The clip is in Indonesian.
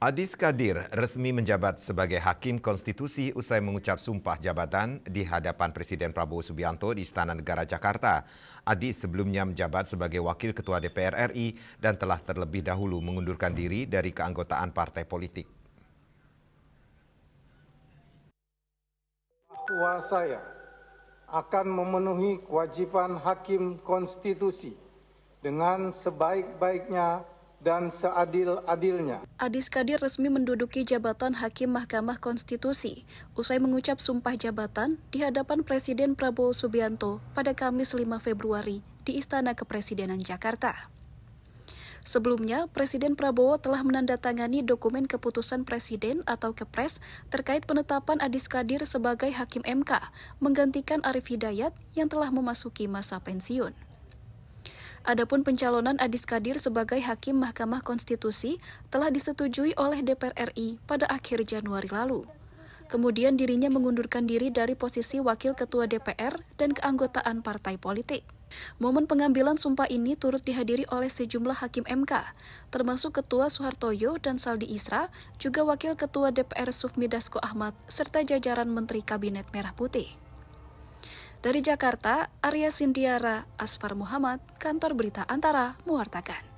Adis Kadir resmi menjabat sebagai Hakim Konstitusi usai mengucap sumpah jabatan di hadapan Presiden Prabowo Subianto di Istana Negara Jakarta. Adis sebelumnya menjabat sebagai Wakil Ketua DPR RI dan telah terlebih dahulu mengundurkan diri dari keanggotaan partai politik. Bahwa saya akan memenuhi kewajiban Hakim Konstitusi dengan sebaik-baiknya dan seadil-adilnya. Adis Kadir resmi menduduki jabatan Hakim Mahkamah Konstitusi usai mengucap sumpah jabatan di hadapan Presiden Prabowo Subianto pada Kamis 5 Februari di Istana Kepresidenan Jakarta. Sebelumnya, Presiden Prabowo telah menandatangani dokumen keputusan Presiden atau Kepres terkait penetapan Adis Kadir sebagai Hakim MK, menggantikan Arief Hidayat yang telah memasuki masa pensiun. Adapun pencalonan Adis Kadir sebagai Hakim Mahkamah Konstitusi telah disetujui oleh DPR RI pada akhir Januari lalu. Kemudian dirinya mengundurkan diri dari posisi Wakil Ketua DPR dan keanggotaan partai politik. Momen pengambilan sumpah ini turut dihadiri oleh sejumlah Hakim MK, termasuk Ketua Soehartoyo dan Saldi Isra, juga Wakil Ketua DPR Sufmi Dasko Ahmad, serta jajaran Menteri Kabinet Merah Putih. Dari Jakarta, Arya Sintiara, Asfar Muhammad, Kantor Berita Antara, mewartakan.